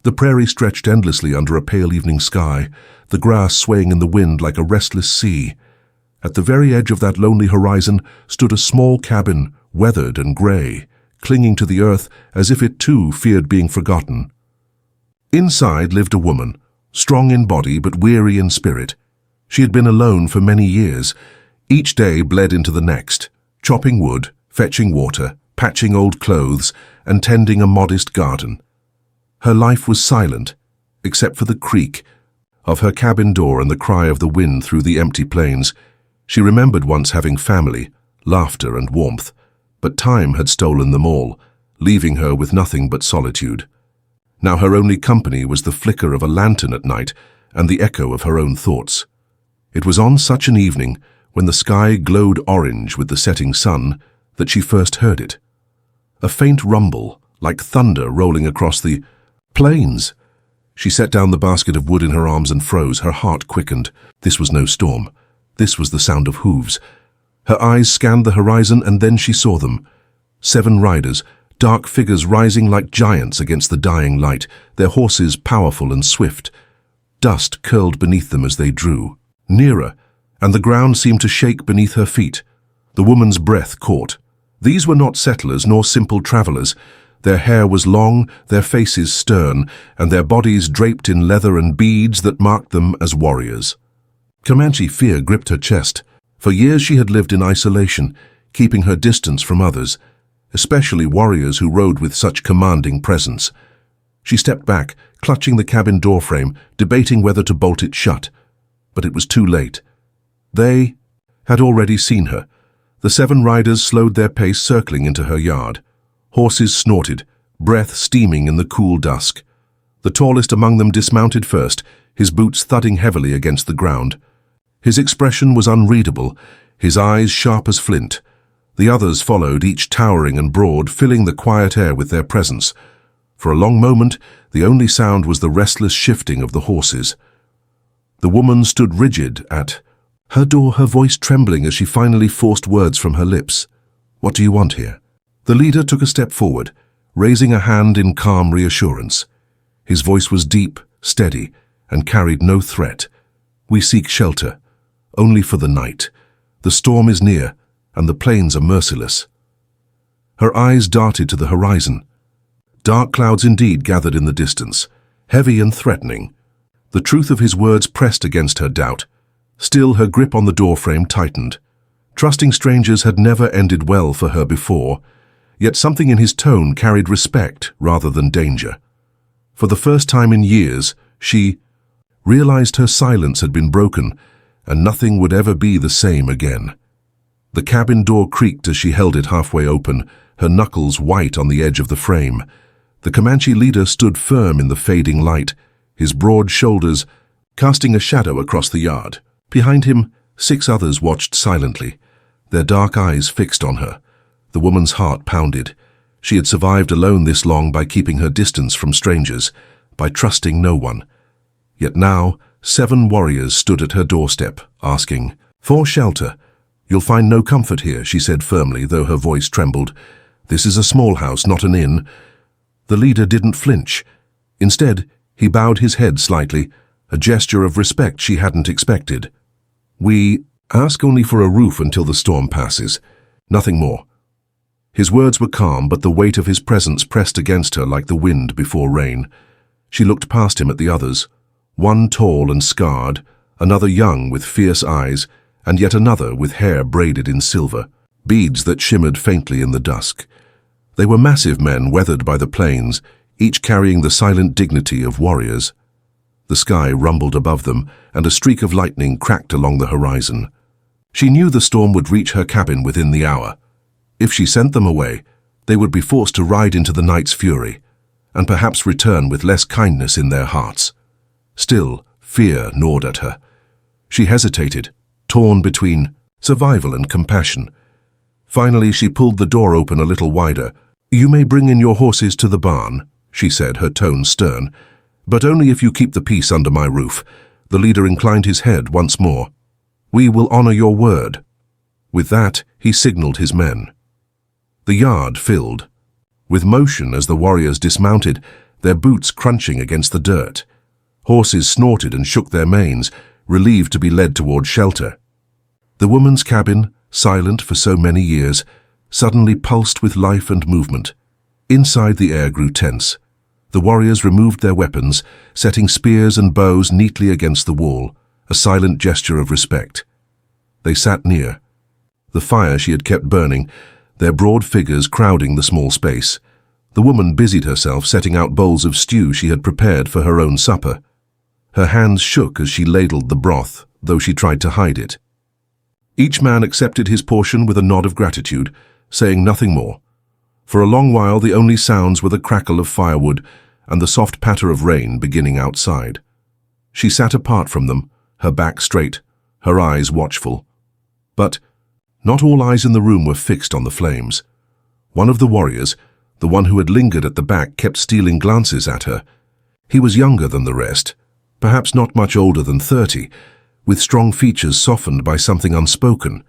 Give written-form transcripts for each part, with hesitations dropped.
The prairie stretched endlessly under a pale evening sky, the grass swaying in the wind like a restless sea. At the very edge of that lonely horizon stood a small cabin, weathered and grey, clinging to the earth as if it too feared being forgotten. Inside lived a woman, strong in body but weary in spirit. She had been alone for many years. Each day bled into the next, chopping wood, fetching water, patching old clothes, and tending a modest garden. Her life was silent, except for the creak of her cabin door and the cry of the wind through the empty plains. She remembered once having family, laughter and warmth, but time had stolen them all, leaving her with nothing but solitude. Now her only company was the flicker of a lantern at night and the echo of her own thoughts. It was on such an evening, when the sky glowed orange with the setting sun, that she first heard it. A faint rumble, like thunder rolling across the plains. She set down the basket of wood in her arms and froze, her heart quickened. This was no storm. This was the sound of hooves. Her eyes scanned the horizon, and then she saw them. 7 riders, dark figures rising like giants against the dying light, their horses powerful and swift. Dust curled beneath them as they drew. Nearer, and the ground seemed to shake beneath her feet. The woman's breath caught. These were not settlers nor simple travelers. Their hair was long, their faces stern, and their bodies draped in leather and beads that marked them as warriors. Comanche fear gripped her chest. For years she had lived in isolation, keeping her distance from others, especially warriors who rode with such commanding presence. She stepped back, clutching the cabin doorframe, debating whether to bolt it shut. But it was too late. They had already seen her. The 7 riders slowed their pace, circling into her yard. Horses snorted, breath steaming in the cool dusk. The tallest among them dismounted first, his boots thudding heavily against the ground. His expression was unreadable, his eyes sharp as flint. The others followed, each towering and broad, filling the quiet air with their presence. For a long moment, the only sound was the restless shifting of the horses. The woman stood rigid at her door, her voice trembling as she finally forced words from her lips. "What do you want here?" The leader took a step forward, raising a hand in calm reassurance. His voice was deep, steady, and carried no threat. "We seek shelter, only for the night. The storm is near, and the plains are merciless." Her eyes darted to the horizon. Dark clouds indeed gathered in the distance, heavy and threatening. The truth of his words pressed against her doubt. Still, her grip on the doorframe tightened. Trusting strangers had never ended well for her before, yet something in his tone carried respect rather than danger. For the first time in years, she realized her silence had been broken, and nothing would ever be the same again. The cabin door creaked as she held it halfway open, her knuckles white on the edge of the frame. The Comanche leader stood firm in the fading light, his broad shoulders casting a shadow across the yard. Behind him, 6 others watched silently, their dark eyes fixed on her. The woman's heart pounded. She had survived alone this long by keeping her distance from strangers, by trusting no one. Yet now, 7 warriors stood at her doorstep, asking for shelter. "You'll find no comfort here," she said firmly, though her voice trembled. "This is a small house, not an inn." The leader didn't flinch. Instead, he bowed his head slightly, a gesture of respect she hadn't expected. "We ask only for a roof until the storm passes. Nothing more." His words were calm, but the weight of his presence pressed against her like the wind before rain. She looked past him at the others, one tall and scarred, another young with fierce eyes, and yet another with hair braided in silver, beads that shimmered faintly in the dusk. They were massive men weathered by the plains, each carrying the silent dignity of warriors. The sky rumbled above them, and a streak of lightning cracked along the horizon. She knew the storm would reach her cabin within the hour. If she sent them away, they would be forced to ride into the night's fury, and perhaps return with less kindness in their hearts. Still, fear gnawed at her. She hesitated, torn between survival and compassion. Finally, she pulled the door open a little wider. "You may bring in your horses to the barn," she said, her tone stern, "but only if you keep the peace under my roof." The leader inclined his head once more. "We will honor your word." With that, he signaled his men. The yard filled. With motion as the warriors dismounted, their boots crunching against the dirt. Horses snorted and shook their manes, relieved to be led toward shelter. The woman's cabin, silent for so many years, suddenly pulsed with life and movement. Inside, the air grew tense. The warriors removed their weapons, setting spears and bows neatly against the wall, a silent gesture of respect. They sat near. The fire she had kept burning, their broad figures crowding the small space. The woman busied herself setting out bowls of stew she had prepared for her own supper. Her hands shook as she ladled the broth, though she tried to hide it. Each man accepted his portion with a nod of gratitude, saying nothing more. For a long while the only sounds were the crackle of firewood and the soft patter of rain beginning outside. She sat apart from them, her back straight, her eyes watchful. But not all eyes in the room were fixed on the flames. One of the warriors, the one who had lingered at the back, kept stealing glances at her. He was younger than the rest, perhaps not much older than 30, with strong features softened by something unspoken.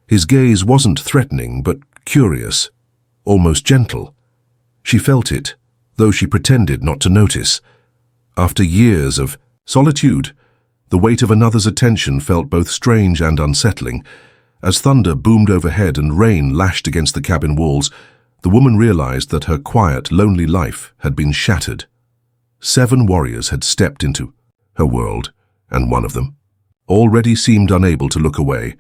His gaze wasn't threatening, but curious, almost gentle. She felt it, though she pretended not to notice. After years of solitude, the weight of another's attention felt both strange and unsettling. As thunder boomed overhead and rain lashed against the cabin walls, the woman realized that her quiet, lonely life had been shattered. 7 warriors had stepped into her world, and one of them already seemed unable to look away.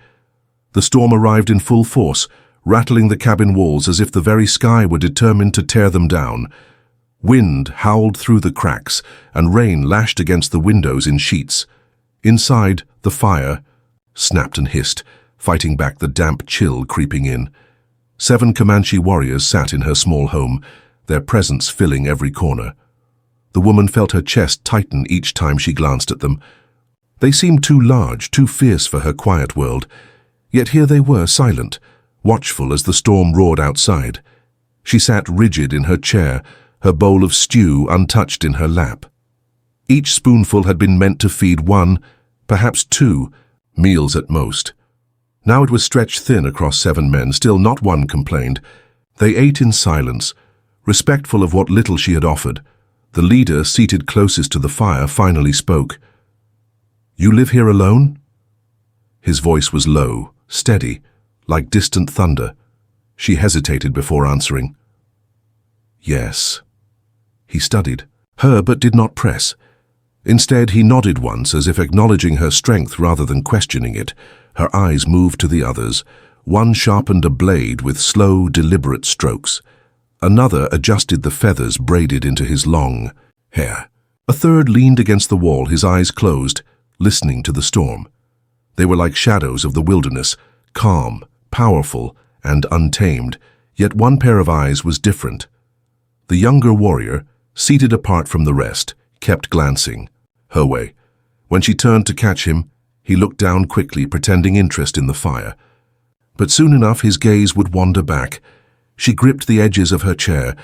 The storm arrived in full force, rattling the cabin walls as if the very sky were determined to tear them down. Wind howled through the cracks, and rain lashed against the windows in sheets. Inside, the fire snapped and hissed, fighting back the damp chill creeping in. 7 Comanche warriors sat in her small home, their presence filling every corner. The woman felt her chest tighten each time she glanced at them. They seemed too large, too fierce for her quiet world, yet here they were, silent, watchful as the storm roared outside. She sat rigid in her chair, her bowl of stew untouched in her lap. Each spoonful had been meant to feed 1, perhaps 2, meals at most. Now it was stretched thin across 7 men, still not one complained. They ate in silence, respectful of what little she had offered. The leader, seated closest to the fire, finally spoke. "You live here alone?" His voice was low, steady, like distant thunder. She hesitated before answering. "Yes." He studied her but did not press. Instead, he nodded once, as if acknowledging her strength rather than questioning it. Her eyes moved to the others. One sharpened a blade with slow, deliberate strokes. Another adjusted the feathers braided into his long hair. A third leaned against the wall, his eyes closed, listening to the storm. They were like shadows of the wilderness, calm, powerful, and untamed, yet one pair of eyes was different. The younger warrior, seated apart from the rest, kept glancing her way. When she turned to catch him, he looked down quickly, pretending interest in the fire. But soon enough his gaze would wander back. She gripped the edges of her chair.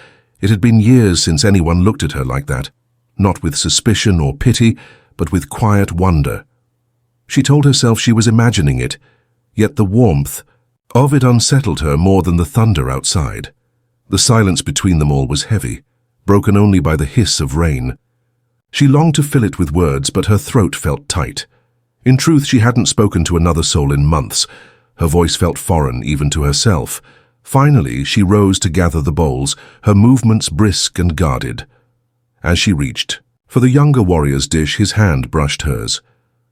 It had been years since anyone looked at her like that, not with suspicion or pity, but with quiet wonder. She told herself she was imagining it, yet the warmth of it unsettled her more than the thunder outside. The silence between them all was heavy, broken only by the hiss of rain. She longed to fill it with words, but her throat felt tight. In truth, she hadn't spoken to another soul in months. Her voice felt foreign even to herself. Finally, she rose to gather the bowls, her movements brisk and guarded. As she reached for the younger warrior's dish, his hand brushed hers.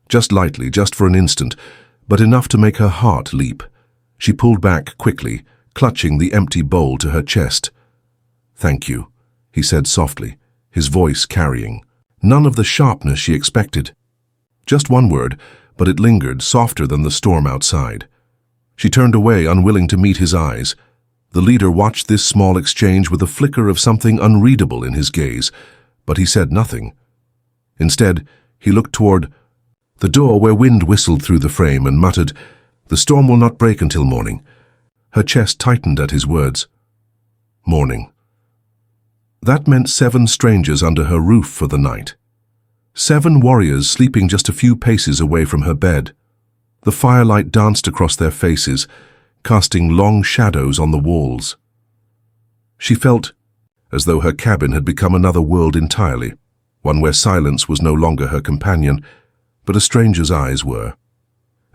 Just lightly, just for an instant, but enough to make her heart leap. She pulled back quickly, clutching the empty bowl to her chest. "Thank you," he said softly, his voice carrying none of the sharpness she expected. Just one word, but it lingered, softer than the storm outside. She turned away, unwilling to meet his eyes. The leader watched this small exchange with a flicker of something unreadable in his gaze, but he said nothing. Instead, he looked toward the door where wind whistled through the frame and muttered, "The storm will not break until morning." Her chest tightened at his words. Morning. That meant 7 strangers under her roof for the night. 7 warriors sleeping just a few paces away from her bed. The firelight danced across their faces, casting long shadows on the walls. She felt as though her cabin had become another world entirely, one where silence was no longer her companion, but a stranger's eyes were.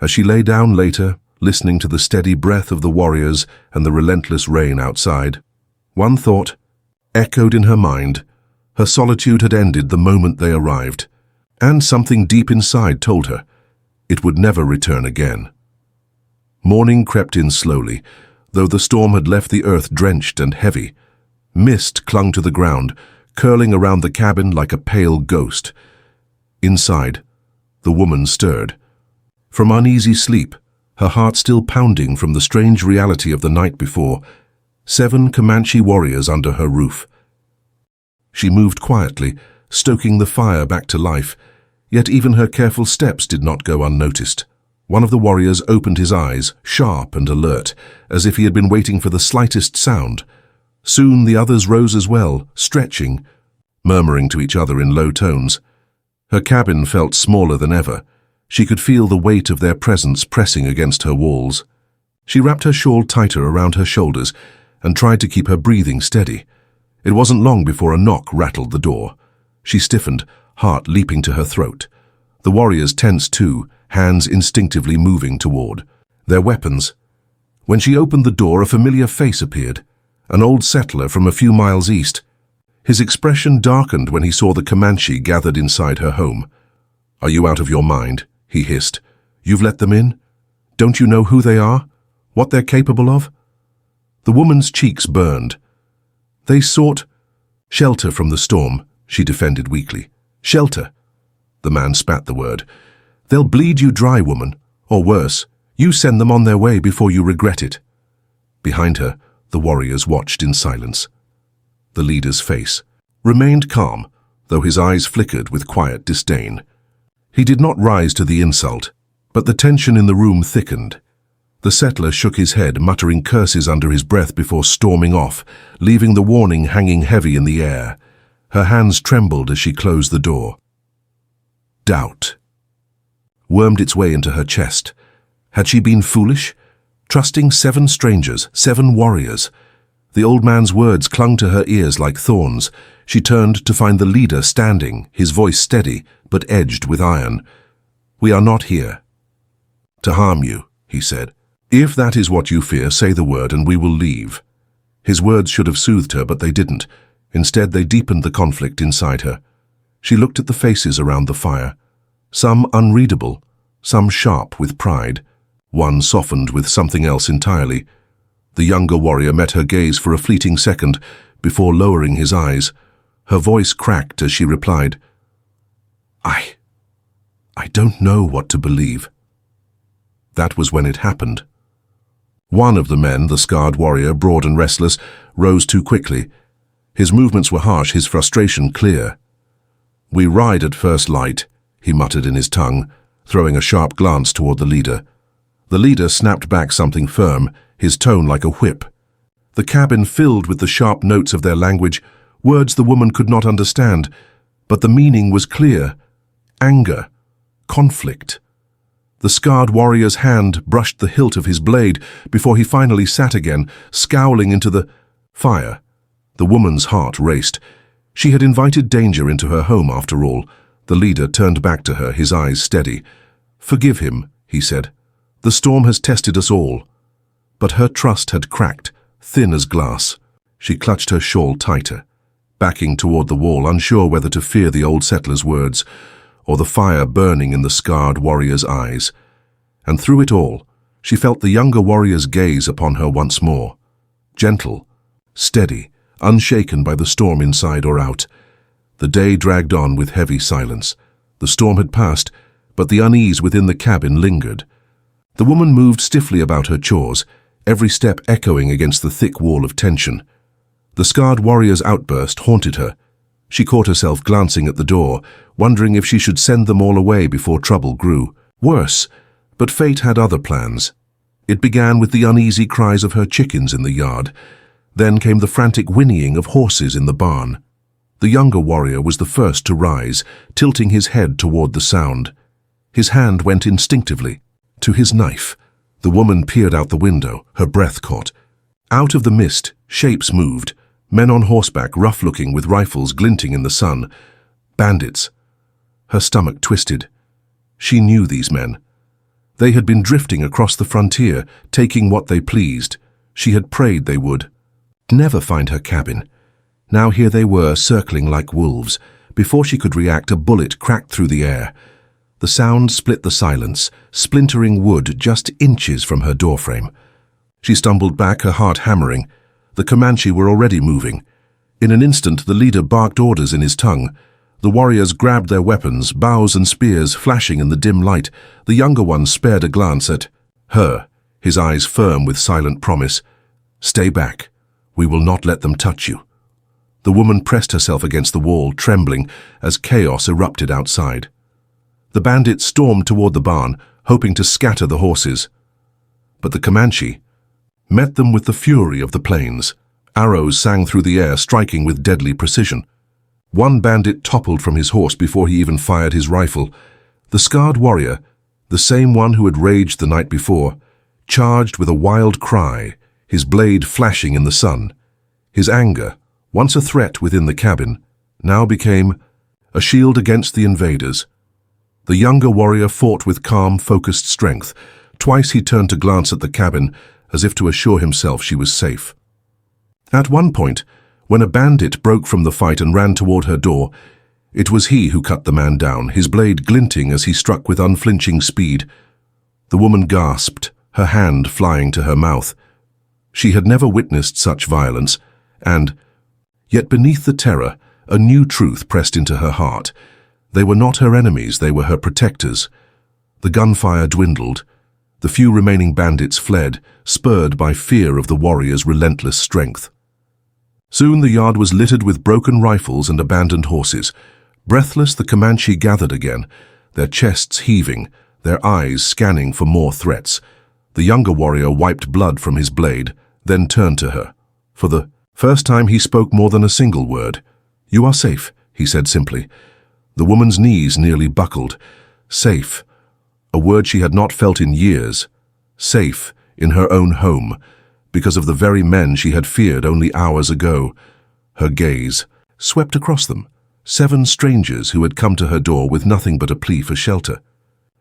As she lay down later, listening to the steady breath of the warriors and the relentless rain outside, one thought echoed in her mind. Her solitude had ended the moment they arrived, and something deep inside told her it would never return again. Morning crept in slowly, though the storm had left the earth drenched and heavy. Mist clung to the ground, curling around the cabin like a pale ghost. Inside, the woman stirred. From uneasy sleep, her heart still pounding from the strange reality of the night before, 7 Comanche warriors under her roof. She moved quietly, stoking the fire back to life, yet even her careful steps did not go unnoticed. One of the warriors opened his eyes, sharp and alert, as if he had been waiting for the slightest sound. Soon the others rose as well, stretching, murmuring to each other in low tones. Her cabin felt smaller than ever. She could feel the weight of their presence pressing against her walls. She wrapped her shawl tighter around her shoulders and tried to keep her breathing steady. It wasn't long before a knock rattled the door. She stiffened, heart leaping to her throat. The warriors tensed too, hands instinctively moving toward their weapons. When she opened the door, a familiar face appeared, an old settler from a few miles east. His expression darkened when he saw the Comanche gathered inside her home. "Are you out of your mind?" he hissed. "You've let them in? Don't you know who they are? What they're capable of?" The woman's cheeks burned. "They sought shelter from the storm," she defended weakly. "Shelter." The man spat the word. "They'll bleed you dry, woman. Or worse, you send them on their way before you regret it." Behind her, the warriors watched in silence. The leader's face remained calm, though his eyes flickered with quiet disdain. He did not rise to the insult, but the tension in the room thickened. The settler shook his head, muttering curses under his breath before storming off, leaving the warning hanging heavy in the air. Her hands trembled as she closed the door. Doubt wormed its way into her chest. Had she been foolish? Trusting 7 strangers, 7 warriors. The old man's words clung to her ears like thorns. She turned to find the leader standing, his voice steady, but edged with iron. "We are not here to harm you," he said. "If that is what you fear, say the word and we will leave." His words should have soothed her, but they didn't. Instead, they deepened the conflict inside her. She looked at the faces around the fire, some unreadable, some sharp with pride, one softened with something else entirely. The younger warrior met her gaze for a fleeting second before lowering his eyes. Her voice cracked as she replied, I don't know what to believe." That was when it happened. One of the men, the scarred warrior, broad and restless, rose too quickly. His movements were harsh, his frustration clear. "We ride at first light," he muttered in his tongue, throwing a sharp glance toward the leader. The leader snapped back something firm, his tone like a whip. The cabin filled with the sharp notes of their language, words the woman could not understand, but the meaning was clear. Anger, conflict. The scarred warrior's hand brushed the hilt of his blade before he finally sat again, scowling into the fire. The woman's heart raced. She had invited danger into her home after all. The leader turned back to her, his eyes steady. "Forgive him," he said. "The storm has tested us all." But her trust had cracked, thin as glass. She clutched her shawl tighter, backing toward the wall, unsure whether to fear the old settler's words or the fire burning in the scarred warrior's eyes. And through it all, she felt the younger warrior's gaze upon her once more. Gentle, steady, unshaken by the storm inside or out. The day dragged on with heavy silence. The storm had passed, but the unease within the cabin lingered. The woman moved stiffly about her chores, every step echoing against the thick wall of tension. The scarred warrior's outburst haunted her. She caught herself glancing at the door, wondering if she should send them all away before trouble grew. Worse, but fate had other plans. It began with the uneasy cries of her chickens in the yard. Then came the frantic whinnying of horses in the barn. The younger warrior was the first to rise, tilting his head toward the sound. His hand went instinctively to his knife. The woman peered out the window, her breath caught. Out of the mist, shapes moved, Men on horseback, rough-looking with rifles glinting in the sun. Bandits. Her stomach twisted. She knew these men. They had been drifting across the frontier, taking what they pleased. She had prayed they would never find her cabin. Now here they were, circling like wolves. Before she could react, a bullet cracked through the air. The sound split the silence, splintering wood just inches from her doorframe. She stumbled back, her heart hammering. The Comanche were already moving. In an instant, the leader barked orders in his tongue. The warriors grabbed their weapons, bows and spears flashing in the dim light. The younger one spared a glance at her, his eyes firm with silent promise. "Stay back. We will not let them touch you." The woman pressed herself against the wall, trembling, as chaos erupted outside. The bandits stormed toward the barn, hoping to scatter the horses. But the Comanche met them with the fury of the plains. Arrows sang through the air, striking with deadly precision. One bandit toppled from his horse before he even fired his rifle. The scarred warrior, the same one who had raged the night before, charged with a wild cry, his blade flashing in the sun. His anger, once a threat within the cabin, now became a shield against the invaders. The younger warrior fought with calm, focused strength. Twice he turned to glance at the cabin, as if to assure himself she was safe. At one point, when a bandit broke from the fight and ran toward her door, it was he who cut the man down, his blade glinting as he struck with unflinching speed. The woman gasped, her hand flying to her mouth. She had never witnessed such violence, and, yet beneath the terror, a new truth pressed into her heart. They were not her enemies, they were her protectors. The gunfire dwindled. The few remaining bandits fled, spurred by fear of the warrior's relentless strength. Soon the yard was littered with broken rifles and abandoned horses. Breathless, the Comanche gathered again, their chests heaving, their eyes scanning for more threats. The younger warrior wiped blood from his blade, then turned to her. For the first time he spoke more than a single word. "You are safe," he said simply. The woman's knees nearly buckled. Safe. A word she had not felt in years. Safe in her own home, because of the very men she had feared only hours ago. Her gaze swept across them, 7 strangers who had come to her door with nothing but a plea for shelter.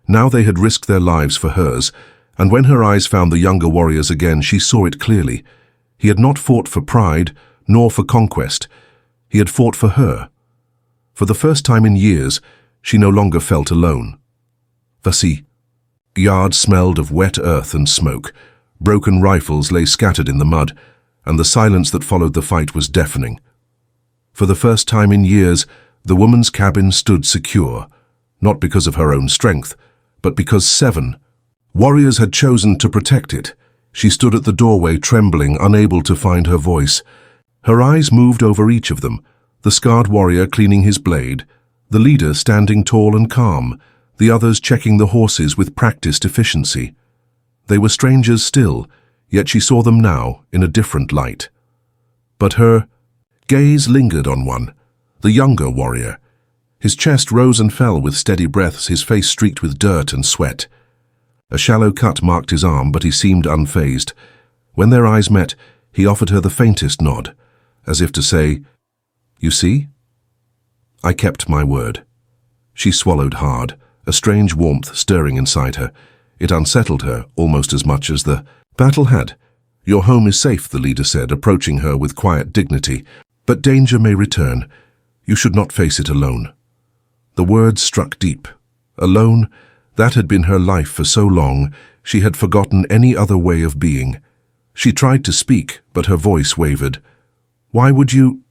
Now they had risked their lives for hers, and when her eyes found the younger warriors again, she saw it clearly. He had not fought for pride, nor for conquest. He had fought for her. For the first time in years, she no longer felt alone. Voici. The yard smelled of wet earth and smoke. Broken rifles lay scattered in the mud, and the silence that followed the fight was deafening. For the first time in years, the woman's cabin stood secure, not because of her own strength, but because 7 warriors had chosen to protect it. She stood at the doorway, trembling, unable to find her voice. Her eyes moved over each of them, the scarred warrior cleaning his blade, the leader standing tall and calm, the others checking the horses with practiced efficiency. They were strangers still, yet she saw them now in a different light. But her gaze lingered on one, the younger warrior. His chest rose and fell with steady breaths, his face streaked with dirt and sweat. A shallow cut marked his arm, but he seemed unfazed. When their eyes met, he offered her the faintest nod, as if to say, "You see? I kept my word." She swallowed hard, a strange warmth stirring inside her. It unsettled her almost as much as the battle had. "Your home is safe," the leader said, approaching her with quiet dignity. "But danger may return. You should not face it alone." The words struck deep. Alone, that had been her life for so long, she had forgotten any other way of being. She tried to speak, but her voice wavered. Why would you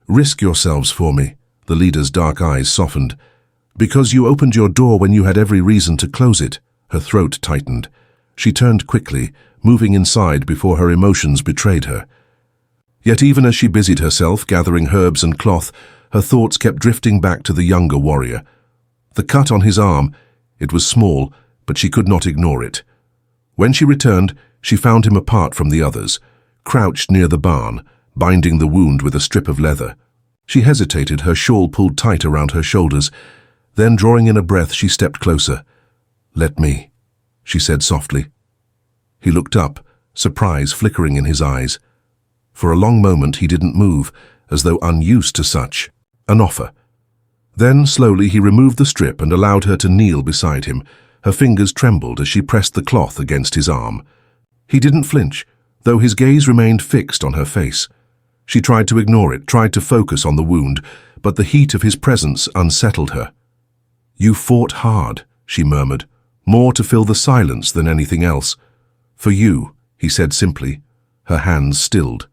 risk yourselves for me?" The leader's dark eyes softened. "Because you opened your door when you had every reason to close it." Her throat tightened. She turned quickly, moving inside before her emotions betrayed her. Yet even as she busied herself, gathering herbs and cloth, her thoughts kept drifting back to the younger warrior. The cut on his arm, it was small, but she could not ignore it. When she returned, she found him apart from the others, crouched near the barn, binding the wound with a strip of leather. She hesitated, her shawl pulled tight around her shoulders. Then, drawing in a breath, she stepped closer. "Let me," she said softly. He looked up, surprise flickering in his eyes. For a long moment he didn't move, as though unused to such an offer. Then, slowly, he removed the strip and allowed her to kneel beside him. Her fingers trembled as she pressed the cloth against his arm. He didn't flinch, though his gaze remained fixed on her face. She tried to ignore it, tried to focus on the wound, but the heat of his presence unsettled her. "You fought hard," she murmured, more to fill the silence than anything else. "For you," he said simply, her hands stilled.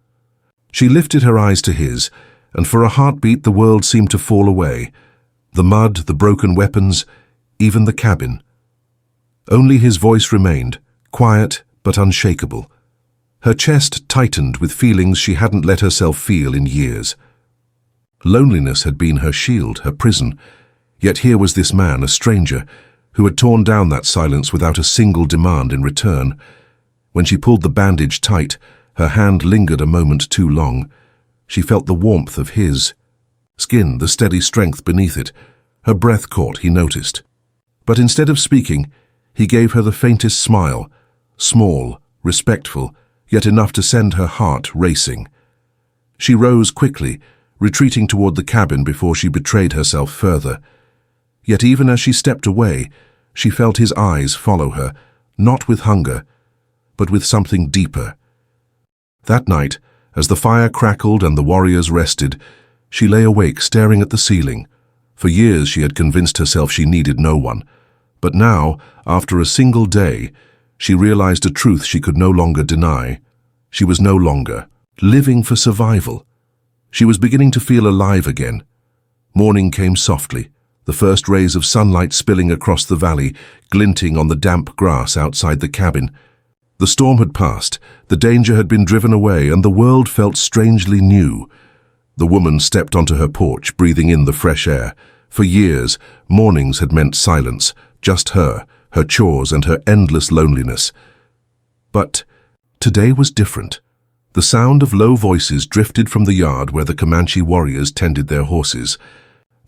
She lifted her eyes to his, and for a heartbeat the world seemed to fall away. The mud, the broken weapons, even the cabin. Only his voice remained, quiet but unshakable. Her chest tightened with feelings she hadn't let herself feel in years. Loneliness had been her shield, her prison, yet here was this man, a stranger, who had torn down that silence without a single demand in return. When she pulled the bandage tight, her hand lingered a moment too long. She felt the warmth of his skin, the steady strength beneath it. Her breath caught, he noticed. But instead of speaking, he gave her the faintest smile, small, respectful, yet enough to send her heart racing. She rose quickly, retreating toward the cabin before she betrayed herself further. Yet even as she stepped away, she felt his eyes follow her, not with hunger, but with something deeper. That night, as the fire crackled and the warriors rested, she lay awake staring at the ceiling. For years she had convinced herself she needed no one. But now, after a single day, she realized a truth she could no longer deny. She was no longer living for survival. She was beginning to feel alive again. Morning came softly, the first rays of sunlight spilling across the valley, glinting on the damp grass outside the cabin. The storm had passed, the danger had been driven away, and the world felt strangely new. The woman stepped onto her porch, breathing in the fresh air. For years, mornings had meant silence, just her chores and her endless loneliness. But today was different. The sound of low voices drifted from the yard where the Comanche warriors tended their horses.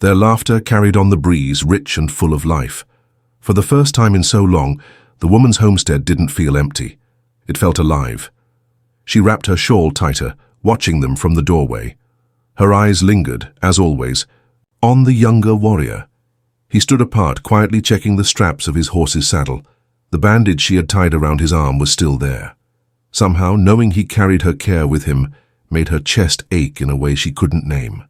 Their laughter carried on the breeze, rich and full of life. For the first time in so long, the woman's homestead didn't feel empty. It felt alive. She wrapped her shawl tighter, watching them from the doorway. Her eyes lingered, as always, on the younger warrior. He stood apart, quietly checking the straps of his horse's saddle. The bandage she had tied around his arm was still there. Somehow, knowing he carried her care with him, made her chest ache in a way she couldn't name.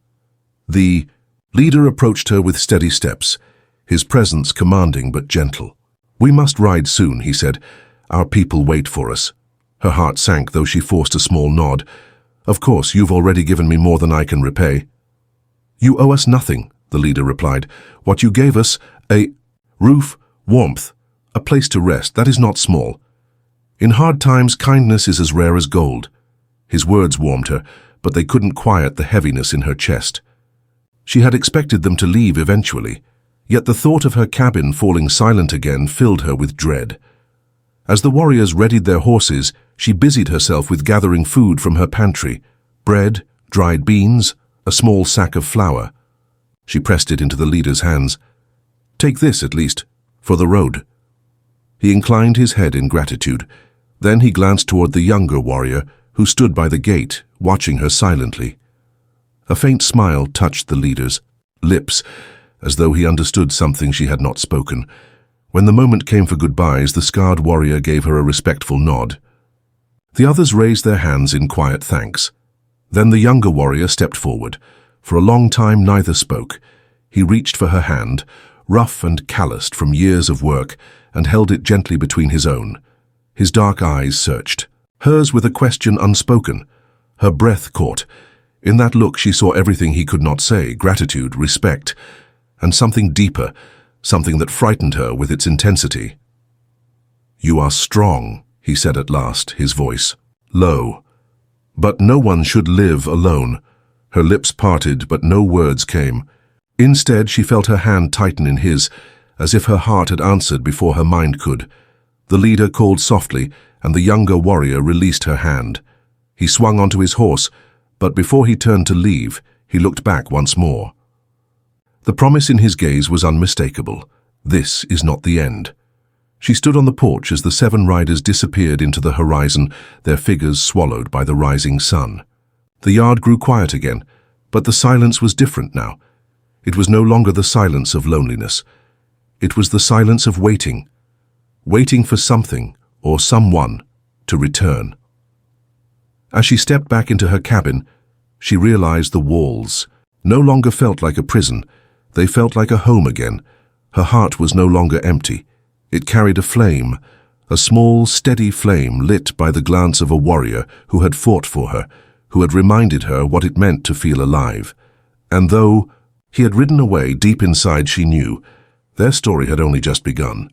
The leader approached her with steady steps, his presence commanding but gentle. "We must ride soon," he said. "Our people wait for us." Her heart sank, though she forced a small nod. "Of course, you've already given me more than I can repay." "You owe us nothing," the leader replied. "What you gave us, a roof, warmth, a place to rest, that is not small. In hard times, kindness is as rare as gold." His words warmed her, but they couldn't quiet the heaviness in her chest. She had expected them to leave eventually, yet the thought of her cabin falling silent again filled her with dread. As the warriors readied their horses, she busied herself with gathering food from her pantry: bread, dried beans, a small sack of flour. She pressed it into the leader's hands. "Take this, at least, for the road." He inclined his head in gratitude. Then he glanced toward the younger warrior, who stood by the gate, watching her silently. A faint smile touched the leader's lips, as though he understood something she had not spoken. When the moment came for goodbyes, the scarred warrior gave her a respectful nod. The others raised their hands in quiet thanks. Then the younger warrior stepped forward. For a long time neither spoke. He reached for her hand, rough and calloused from years of work, and held it gently between his own. His dark eyes searched, hers with a question unspoken. Her breath caught. In that look she saw everything he could not say: gratitude, respect, and something deeper, something that frightened her with its intensity. "You are strong," he said at last, his voice low. "But no one should live alone." Her lips parted, but no words came. Instead, she felt her hand tighten in his, as if her heart had answered before her mind could. The leader called softly, and the younger warrior released her hand. He swung onto his horse, but before he turned to leave, he looked back once more. The promise in his gaze was unmistakable. This is not the end. She stood on the porch as the 7 riders disappeared into the horizon, their figures swallowed by the rising sun. The yard grew quiet again, but the silence was different now. It was no longer the silence of loneliness. It was the silence of waiting, waiting for something or someone to return. As she stepped back into her cabin, she realized the walls no longer felt like a prison. They felt like a home again. Her heart was no longer empty. It carried a flame, a small, steady flame lit by the glance of a warrior who had fought for her, who had reminded her what it meant to feel alive. And though he had ridden away, deep inside she knew their story had only just begun.